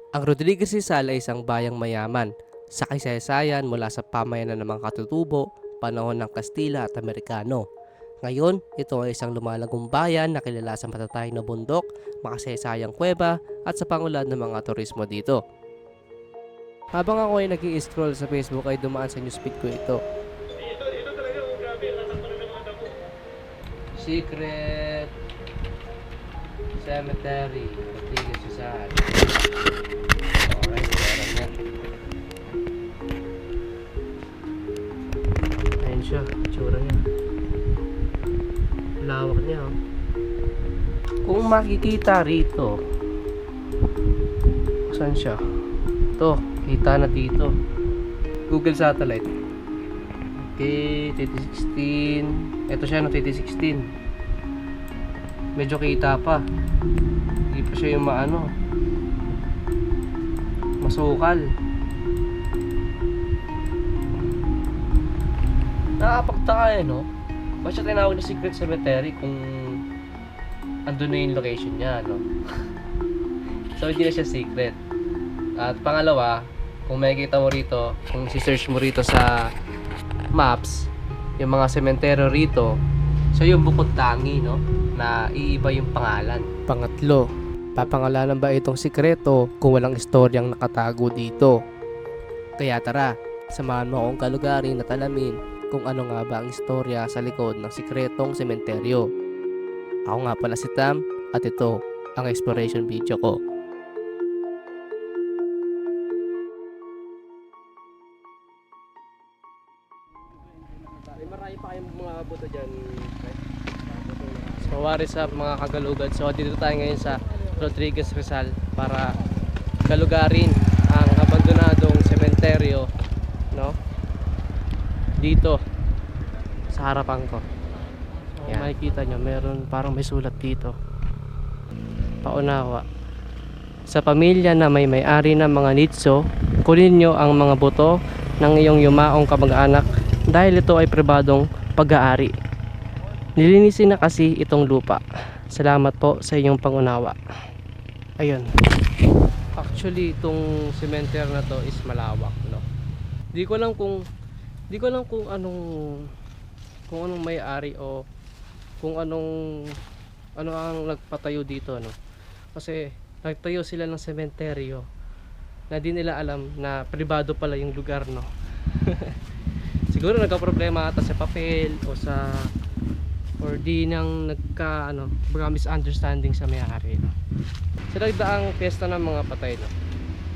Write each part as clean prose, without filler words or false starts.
Ang Rodriguez Rizal ay isang bayang mayaman sa kasaysayan mula sa pamayanan ng mga katutubo, panahon ng Kastila at Amerikano. Ngayon, ito ay isang lumalagong bayan na kilala sa matatayong na bundok, makasaysayang kuweba at sa pangulan ng mga turismo dito. Habang ako ay nag-i-scroll sa Facebook ay dumaan sa newsfeed ko ito. Secret Cemetery, Rodriguez Rizal. Alright, meron yan. Ayun siya, tsura niya. Lawak niya, oh. Kung makikita rito, saan siya? Ito, kita na dito. Google Satellite. Okay, 2016. Ito siya no, 2016. Medyo kita pa. Hindi pa siya yung masukal. Nakakapagtaka no? Ba't siya tinawag na Secret Cemetery kung andun na yung location niya, no? So, hindi na siya secret. At pangalawa, kung makikita mo rito, kung si-search mo rito sa maps, yung mga sementeryo rito, so yung bukod tangi, no? Na iiba yung pangalan. Pangatlo, papangalanan ba itong sikreto kung walang istoryang nakatago dito? Kaya tara, samahan mo akong kalugarin at alamin kung ano nga ba ang istorya sa likod ng sikretong sementeryo. Ako nga pala si Tam at ito ang exploration video ko. Marami pa kayong mga buto dyan. So, wari sa mga kagalugad. So, dito tayo ngayon sa Rodriguez Rizal para kalugarin ang abandonadong sementeryo, no? Dito sa harapan ko. So, makikita nyo, meron parang may sulat dito. Paunawa. Sa pamilya na may-ari ng mga nitso, kunin nyo ang mga buto ng iyong yumaong kamag-anak dahil ito ay pribadong pag-aari. Nilinisin na kasi itong lupa. Salamat po sa inyong pangunawa. Ayun. Actually, itong cemetery na to is malawak, no? Di ko lang kung anong may-ari o kung ano ang nagpatayo dito, no? Kasi nagtayo sila ng sementeryo na di nila alam na pribado pala yung lugar, no? Siguro nagka-problema ata sa papel or di nang baga misunderstanding sa may-ari, no? Sa nagdaang piyesta ng mga patay, no?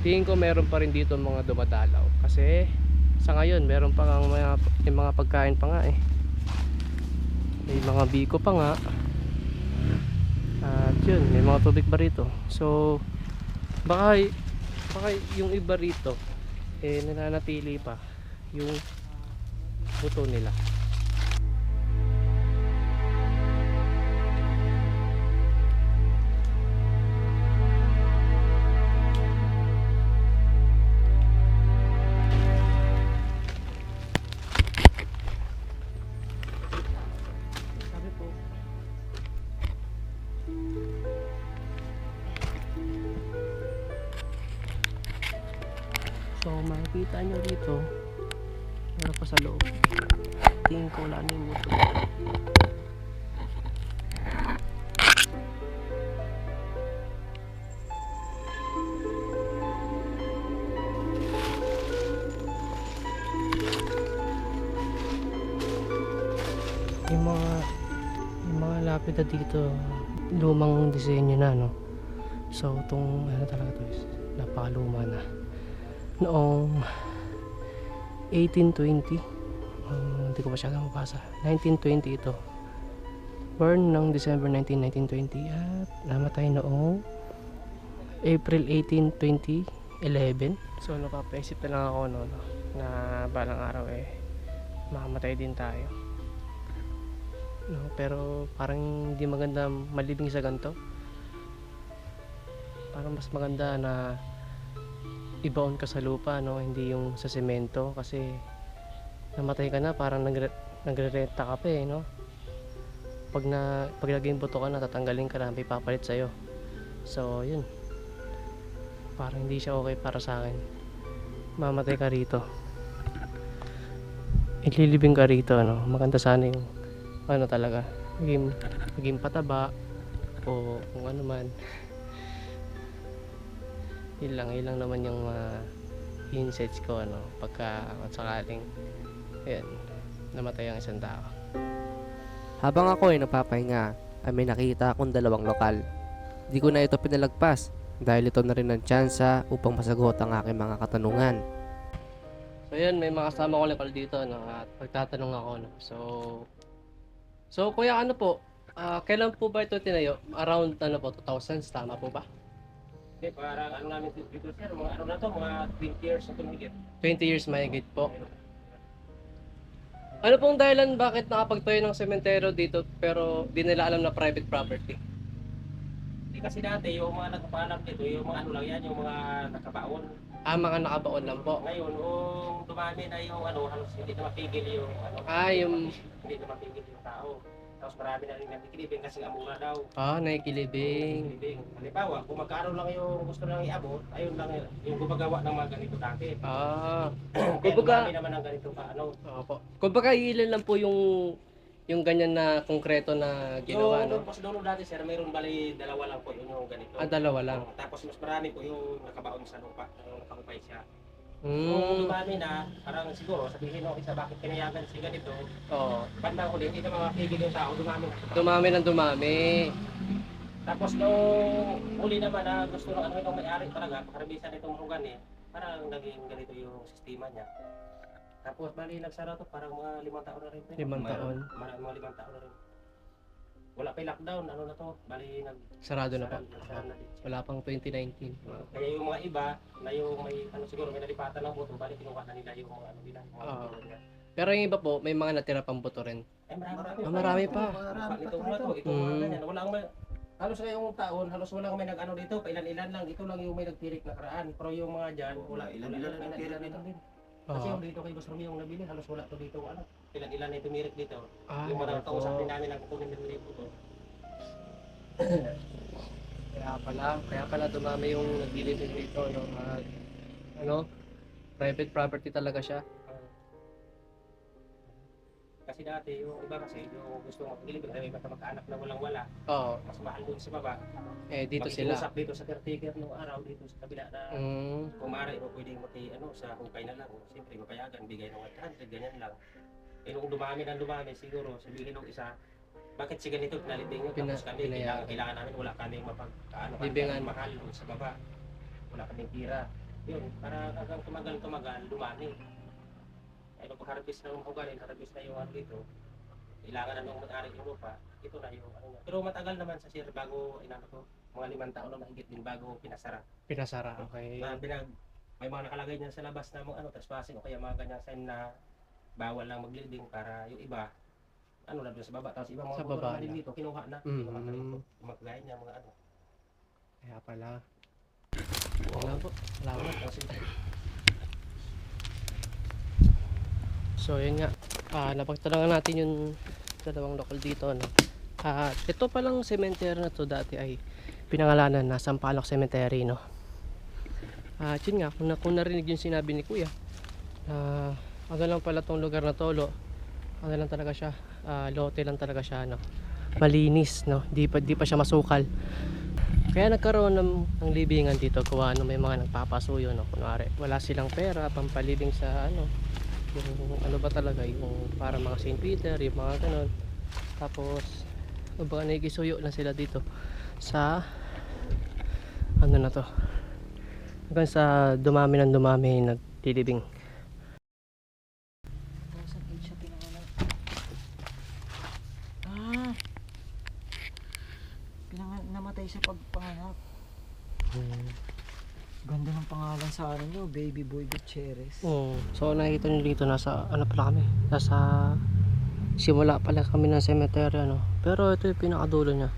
Tingin ko meron pa rin dito mga dumadalaw kasi sa ngayon meron pa nga mga pagkain pa nga eh. May mga biko pa nga. At yun, may mga tubig ba rito? So baka yung iba rito nananatili pa yung buto nila. Sabi po. So makikita nyo dito meron pa sa loob. Tingin ko wala na yung buto. Yung mga lapida dito lumang disenyo na, no? So itong talaga to is napakaluma na. Noong 1820, hindi ko masyadong mabasa. 1920 ito. Born ng December 19, 1920 at namatay noong April 18, 2011. So napapaisip na lang ako no, na balang araw mamamatay din tayo. No, pero parang hindi maganda malibing sa ganito. Parang mas maganda na ibaon ka sa lupa, no? Hindi yung sa semento kasi namatay ka na parang nagre-renta ka pa no? Pag naging buto ka na, tatanggalin ka na, may papalit sa'yo. So yun, Parang hindi siya okay para sa akin. Mamatay ka rito. Ililibing ka rito, ano. Maganda sana yung ano talaga. Maging pataba o kung ano man. Ilang naman yung insights ko, ano, pagka at sakaling ayan, namatay ang isang tao. Habang ako ay napapahinga, ay may nakita akong dalawang lokal. Di ko na ito pinalagpas dahil ito na rin ang tsansa upang masagot ang aking mga katanungan. So yun, may mga kasama ko lokal dito, no, at pagtatanong ako, no. So kuya, ano po, kailan po ba ito tinayo? Around ano po, 2000s, tama po ba? Okay, parang ano namin dito sir, mga ano na to, mga 20 years na tumigit. 20 years mahigit po. Ano pong dahilan bakit nakapagtayo ng sementeryo dito pero di nila alam na private property? Hindi kasi dati yung mga nagpapanap dito, yung mga ano lang yan, yung mga nakabaon. Mga nakabaon lang po. Ngayon, kung dumami na yung ano, halos hindi na mapigil yung ano, hindi na mapigil yung tao. Tapos marami na rin nagkikilibing kasi ang mura daw. Naikilibing. Kilibing. Halimbawa, kung magkano lang yung gusto lang iabot, ayun lang yung gumagawa ng mga ganito dati. Kaya Kumbaga, dumami naman ang ganito ka ano. opo. Kumbaga, ilan lang po yung ganyan na konkreto na ginawa, no? Yung mas doon dati sir, mayroon bali dalawa lang po yun yung ganito. Dalawa lang. Tapos mas marami po yung nakabaon sa lupa, yung nakakupay siya. Hmm. Kung dumami na, parang siguro sabihin ng isa bakit pinayagan siya ganito, Oo. bandang huli, hindi na makakigil yung tao, dumami na. Dumami ng dumami. Tapos nung huli naman na gusto ng ano yung may-ari talaga, pakaramisan itong rugan eh, parang naging ganito yung sistema niya. Tapos bali nagsara to, parang mga 5 taon na rin. 5 taon. Mga 5 taon na rin. Wala pa yung lockdown, ano na to, bali Sarado na po. nagsara na din siya. Wala pang 2019. Kaya yung mga iba, na yung may ano siguro may nalipatan ng buto, bali kinuha na nila yung mga ano nila. Mga Oo. buto nila. Pero yung iba po, may mga natira pang buto rin. Ay marami. Marami pa. Ito mga to, ito mga ganyan. Walang may, halos ngayong taon, halos walang may nag-ano dito, pailan-ilan lang. Ito lang yung may nagtirik na karaan. Pero yung mga dyan, wala, ilan-ilan lang nagtirik dito din. Kasi yung dito kay Boss Romeo yung nabili, halos wala to dito, ano, ilan-ilan na tumirik dito. Yung mga kausap din namin ang kukunin ng libo to. Kaya pala dumami yung naglilibing dito, no? Ano, private property talaga siya. Kasi dati, yung iba kasi, yung gusto mag-ilibig, may iba mag-anak na walang-wala. Oo. Mas mahal doon sa baba. Dito sila. Makikiusap dito sa caretaker nung araw, dito sa kabila na kung maaari mo pwedeng sa hukay na lang. Siyempre, mapayagan, bigay ng 100, ganyan lang. Nung dumami ng dumami, siguro, sabihin ng isa, bakit si ganito pinalibing nyo? Tapos kami, kailangan namin, wala kaming Libingan. mahal doon sa baba. Wala kaming tira. Yun, para hanggang tumagal, dumami. Ay, nung pag-harvest na yung ugarin, harvest na yung ano dito, kailangan na nung mag-ari yung lupa, ito na yung ano niya. Pero matagal naman sa sir, bago, to, mga 5 taon na mahigit din bago pinasara. Pinasara, okay. May mga nakalagay niyan sa labas na mga trespassing o kaya mga ganyang sign na bawal lang maglibing para yung iba, ano na doon sa baba. Tapos ibang mga Sa baba motor na din na. dito, kinuha na. Magkagaya niya mga ano. Kaya pala. Wala po. Salamat. Kasi, So yun nga, napagtanungan natin yung dalawang lokal dito, no? Ito palang cemetery na to dati ay pinangalanan na Sampaloc Cemetery, no? Yun nga, kung narinig yung sinabi ni Kuya, ano lang pala tong lugar na to, ano lang talaga siya, lote lang talaga siya, no? Malinis, no? Di pa siya masukal. Kaya nagkaroon ng libingan dito kung ano, may mga nagpapasuyo, no? Kunwari, wala silang pera, pampalibing sa ano, yung ano ba talaga, yung para mga St. Peter, yung mga ganon. Tapos baka nagisuyo na sila dito sa ano na to, hanggang sa dumami ng dumami naglilibing. Saan din siya pinangalan? Namatay siya pagpanganak. Ganda ng pangalan sa ano nyo, Baby Boy Gutierrez. So nakikita nyo dito, nasa ano pala kami, nasa simula pala kami ng cemetery, ano. Pero ito yung pinakadulo nya.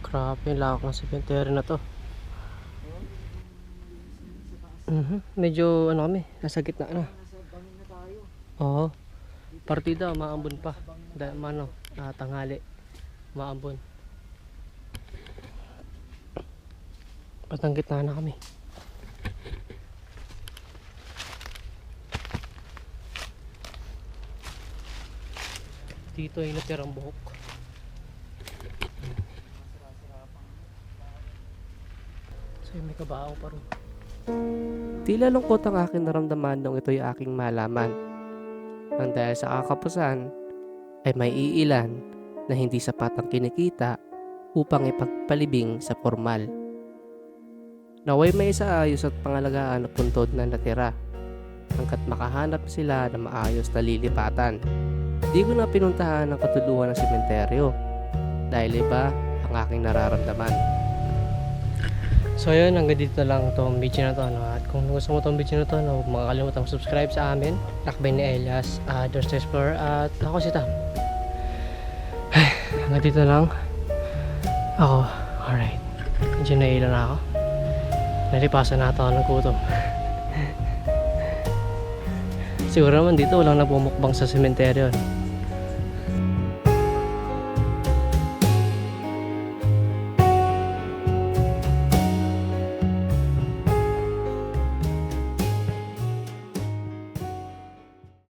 Grabe yung lawak ng cemetery na to. Medyo ano kami, nasa gitna na. Nasa bangin na tayo. Oo. Partida, maambon pa. Tanghali. Maambon. Patang gitna na kami. Dito ay natirang buhok. So may kabaho pa rin. Tila lungkot ang aking naramdaman nung ito'y aking malaman. Nang dahil sa kakapusan, ay may iilan na hindi sapat ang kinikita upang ipagpalibing sa formal. Naway may isaayos at pangalagaan na puntod na natira hanggat makahanap sila ng maayos na lilipatan. Di ko na pinuntahan ang katuluhan ng sementeryo dahil iba ang aking nararamdaman. So yun, hanggang dito na lang itong video na to. No? At kung gusto mo itong video na to, no, huwag makakalimutan subscribe sa amin. Lakbay ni Elias, Durst Explorer, at ako si Tam. Hanggang dito na lang. Ako, alright. Medyo nailan na ako. Nalipasan na ako ng gutom. Siguro naman dito walang nabumukbang sa sementeryo.